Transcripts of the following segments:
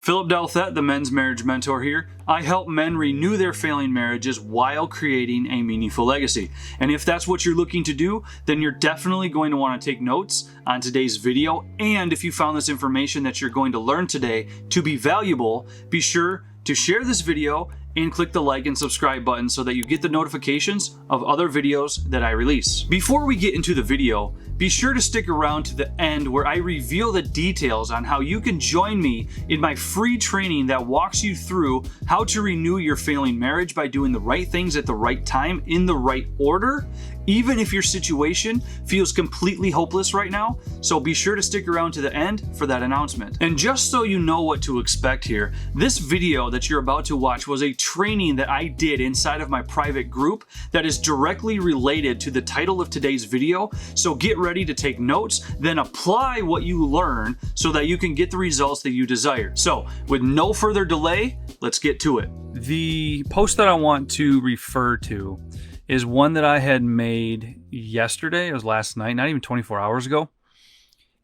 Philip Delthet, the men's marriage mentor here. I help men renew their failing marriages while creating a meaningful legacy. And if that's what you're looking to do, then you're definitely going to want to take notes on today's video. And if you found this information that you're going to learn today to be valuable, be sure to share this video and click the like and subscribe button so that you get the notifications of other videos that I release. Before we get into the video, be sure to stick around to the end where I reveal the details on how you can join me in my free training that walks you through how to renew your failing marriage by doing the right things at the right time in the right order, even if your situation feels completely hopeless right now. So be sure to stick around to the end for that announcement. And just so you know what to expect here, this video that you're about to watch was a training that I did inside of my private group that is directly related to the title of today's video. So get ready to take notes, then apply what you learn so that you can get the results that you desire. So with no further delay, let's get to it. The post that I want to refer to is one that I had made yesterday. It was last night, not even 24 hours ago.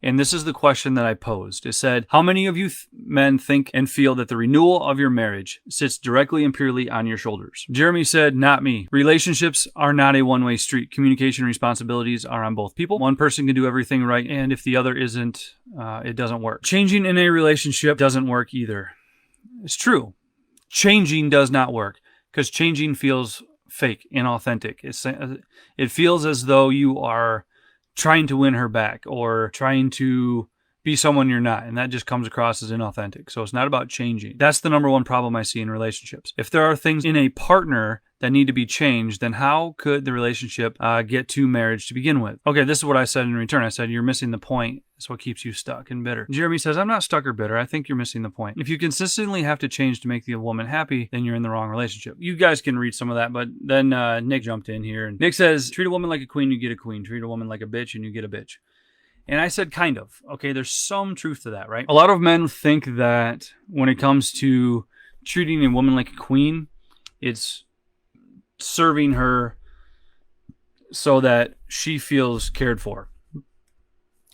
And this is the question that I posed. It said, how many of you men think and feel that the renewal of your marriage sits directly and purely on your shoulders? Jeremy said, not me. Relationships are not a one-way street. Communication responsibilities are on both people. One person can do everything right, and if the other isn't, it doesn't work. Changing in a relationship doesn't work either. It's true. Changing does not work because changing feels fake, inauthentic. It feels as though you are trying to win her back or trying to be someone you're not, and that just comes across as inauthentic. So it's not about changing. That's the number one problem I see in relationships. If there are things in a partner that need to be changed, then how could the relationship get to marriage to begin with? Okay, this is what I said in return. I said, you're missing the point. That's what keeps you stuck and bitter. Jeremy says, I'm not stuck or bitter. I think you're missing the point. If you consistently have to change to make the woman happy, then you're in the wrong relationship. You guys can read some of that, but then Nick jumped in here. And Nick says, treat a woman like a queen, you get a queen. Treat a woman like a bitch, and you get a bitch. And I said, kind of. Okay, there's some truth to that, right? A lot of men think that when it comes to treating a woman like a queen, it's serving her so that she feels cared for.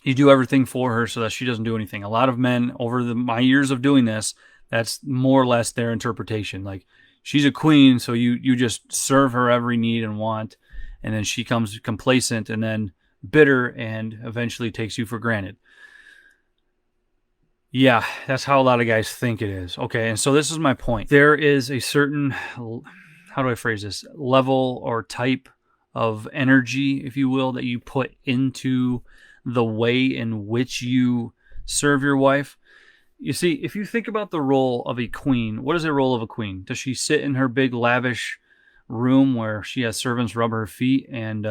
You do everything for her so that she doesn't do anything. A lot of men, over my years of doing this, that's more or less their interpretation. Like, she's a queen, so you just serve her every need and want, and then she comes complacent and then bitter and eventually takes you for granted. Yeah, that's how a lot of guys think it is. Okay, and so this is my point. There is a certain, how do I phrase this, level or type of energy, if you will, that you put into the way in which you serve your wife. You see, if you think about the role of a queen, what is the role of a queen? Does she sit in her big lavish room where she has servants rub her feet and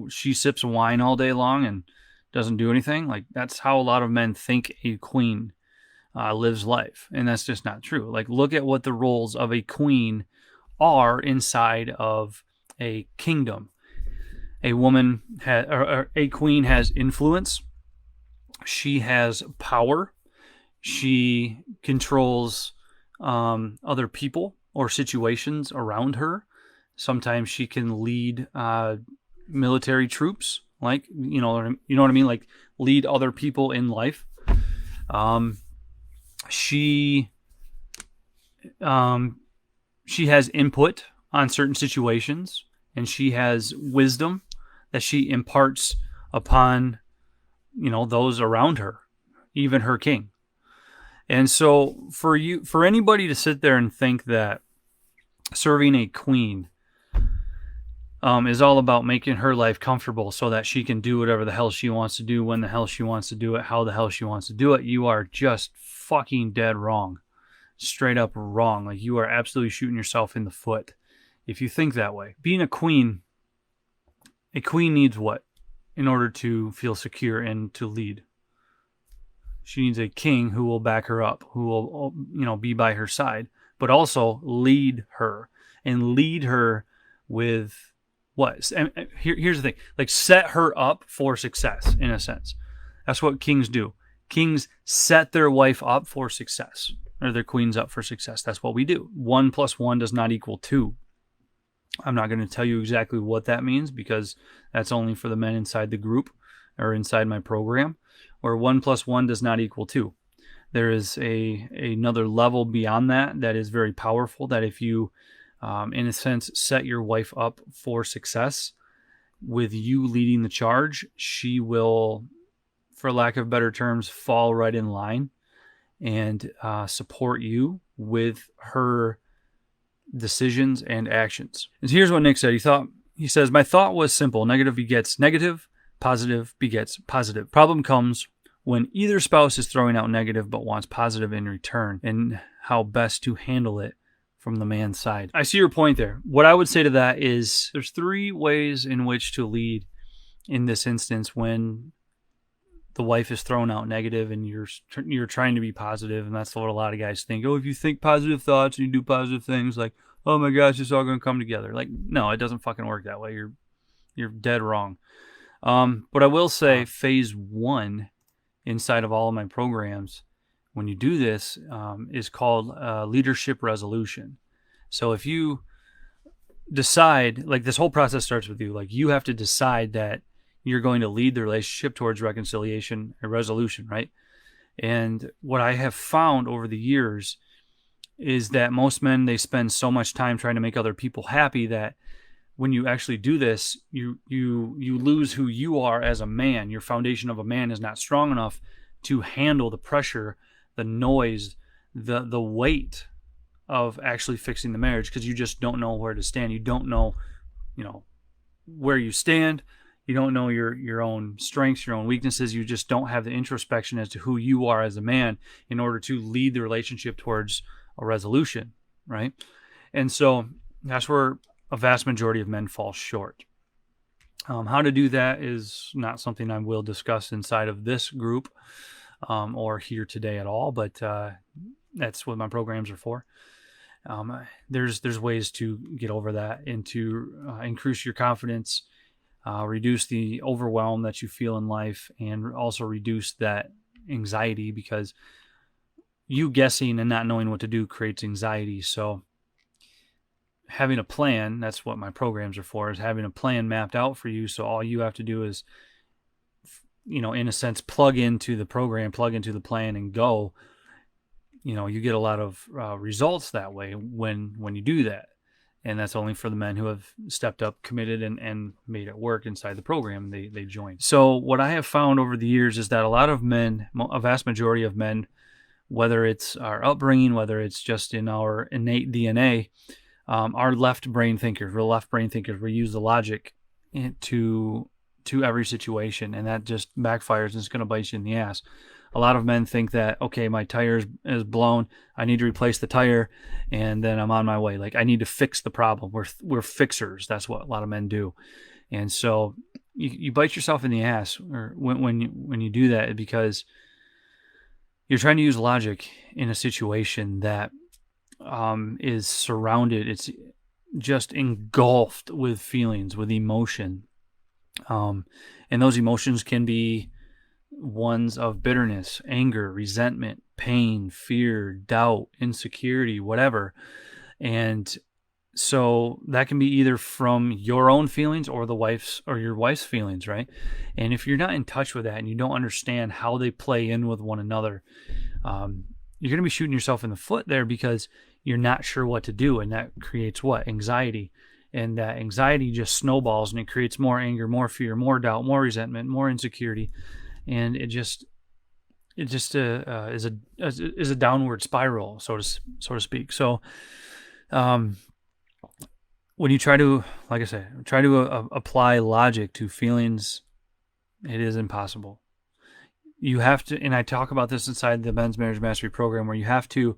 she sips wine all day long and doesn't do anything? Like, that's how a lot of men think a queen lives life, and that's just not true. Like, look at what the roles of a queen are inside of a kingdom. A woman or a queen has influence. She has power. She controls other people or situations around her. Sometimes she can lead military troops, like, you know what I mean? Like, lead other people in life. She has input on certain situations, and she has wisdom that she imparts upon, those around her, even her king. And so for anybody to sit there and think that serving a queen is all about making her life comfortable so that she can do whatever the hell she wants to do, when the hell she wants to do it, how the hell she wants to do it, you are just fucking dead wrong. Straight up wrong. Like, you are absolutely shooting yourself in the foot if you think that way. Being a queen needs what in order to feel secure and to lead? She needs a king who will back her up, who will, be by her side, but also lead her, and lead her with what? And here's the thing, like, set her up for success, in a sense. That's what kings do. Kings set their wife up for success, or their queens up for success. That's what we do. 1 + 1 does not equal 2. I'm not going to tell you exactly what that means, because that's only for the men inside the group or inside my program, where 1 + 1 does not equal 2. There is another level beyond that is very powerful, that if you, in a sense, set your wife up for success with you leading the charge, she will, for lack of better terms, fall right in line and support you with her decisions and actions. And here's what Nick said. He says, my thought was simple. Negative begets negative, positive begets positive. Problem comes when either spouse is throwing out negative but wants positive in return, and how best to handle it from the man's side. I see your point there. What I would say to that is there's 3 ways in which to lead in this instance when the wife is throwing out negative and you're trying to be positive, and that's what a lot of guys think. Oh, if you think positive thoughts and you do positive things, like, oh my gosh, it's all going to come together. Like, no, it doesn't fucking work that way. You're dead wrong. But I will say phase 1 inside of all of my programs, when you do this, is called leadership resolution. So if you decide, like, this whole process starts with you, like, you have to decide that you're going to lead the relationship towards reconciliation and resolution, right? And what I have found over the years is that most men, they spend so much time trying to make other people happy that when you actually do this, you lose who you are as a man. Your foundation of a man is not strong enough to handle the pressure, the noise, the weight of actually fixing the marriage, because you just don't know where to stand. You don't know, where you stand. You don't know your own strengths, your own weaknesses. You just don't have the introspection as to who you are as a man in order to lead the relationship towards a resolution, right? And so that's where a vast majority of men fall short. How to do that is not something I will discuss inside of this group or here today at all, but that's what my programs are for. There's ways to get over that and to increase your confidence, reduce the overwhelm that you feel in life, and also reduce that anxiety, because you guessing and not knowing what to do creates anxiety. So having a plan, that's what my programs are for, is having a plan mapped out for you. So all you have to do is, in a sense, plug into the program, plug into the plan, and go. You get a lot of results that way when you do that. And that's only for the men who have stepped up, committed, and made it work inside the program. They join. So what I have found over the years is that a lot of men, a vast majority of men, whether it's our upbringing, whether it's just in our innate DNA, are left brain thinkers. We're left brain thinkers. We use the logic to every situation, and that just backfires and it's going to bite you in the ass. A lot of men think that, okay, my tire is blown, I need to replace the tire, and then I'm on my way. Like, I need to fix the problem. We're fixers. That's what a lot of men do. And so you bite yourself in the ass or when you do that, because you're trying to use logic in a situation that is surrounded, it's just engulfed with feelings, with emotion. And those emotions can be ones of bitterness, anger, resentment, pain, fear, doubt, insecurity, whatever. And so that can be either from your own feelings or your wife's feelings, right? And if you're not in touch with that and you don't understand how they play in with one another, you're going to be shooting yourself in the foot there, because you're not sure what to do. And that creates what? Anxiety. And that anxiety just snowballs, and it creates more anger, more fear, more doubt, more resentment, more insecurity. And it just is a downward spiral, so to speak. So, when you try to, like I said, apply logic to feelings, it is impossible. You have to, and I talk about this inside the Men's Marriage Mastery program, where you have to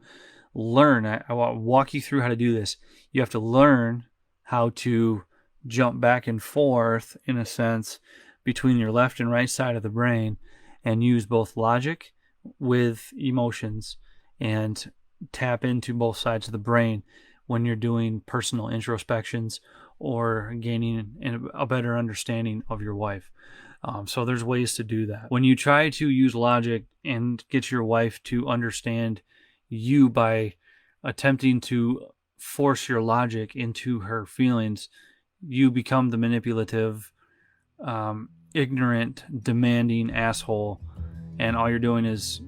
learn. I want to walk you through how to do this. You have to learn how to jump back and forth, in a sense, between your left and right side of the brain, and use both logic with emotions and tap into both sides of the brain when you're doing personal introspections or gaining a better understanding of your wife. So there's ways to do that. When you try to use logic and get your wife to understand you by attempting to force your logic into her feelings, you become the manipulative, ignorant, demanding asshole, and all you're doing is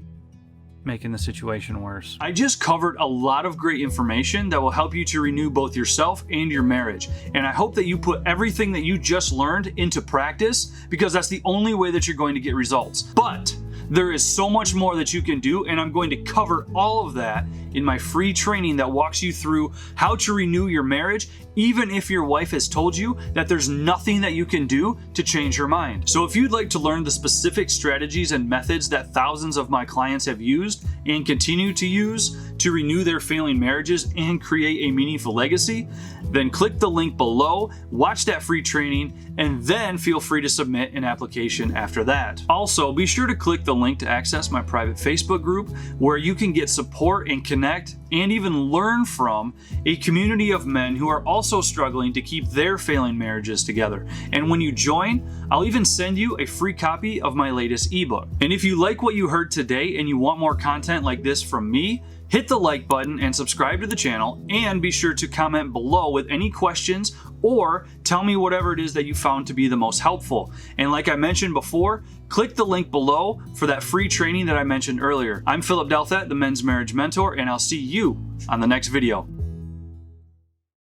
making the situation worse. I just covered a lot of great information that will help you to renew both yourself and your marriage. And I hope that you put everything that you just learned into practice, because that's the only way that you're going to get results. But there is so much more that you can do, and I'm going to cover all of that in my free training that walks you through how to renew your marriage, even if your wife has told you that there's nothing that you can do to change her mind. So if you'd like to learn the specific strategies and methods that thousands of my clients have used and continue to use to renew their failing marriages and create a meaningful legacy, then click the link below, watch that free training, and then feel free to submit an application after that. Also, be sure to click the link to access my private Facebook group, where you can get support and connect and even learn from a community of men who are also struggling to keep their failing marriages together. And when you join, I'll even send you a free copy of my latest ebook. And if you like what you heard today and you want more content like this from me, hit the like button and subscribe to the channel, and be sure to comment below with any questions or tell me whatever it is that you found to be the most helpful. And like I mentioned before, click the link below for that free training that I mentioned earlier. I'm Philip Delthat, the Men's Marriage Mentor, and I'll see you on the next video.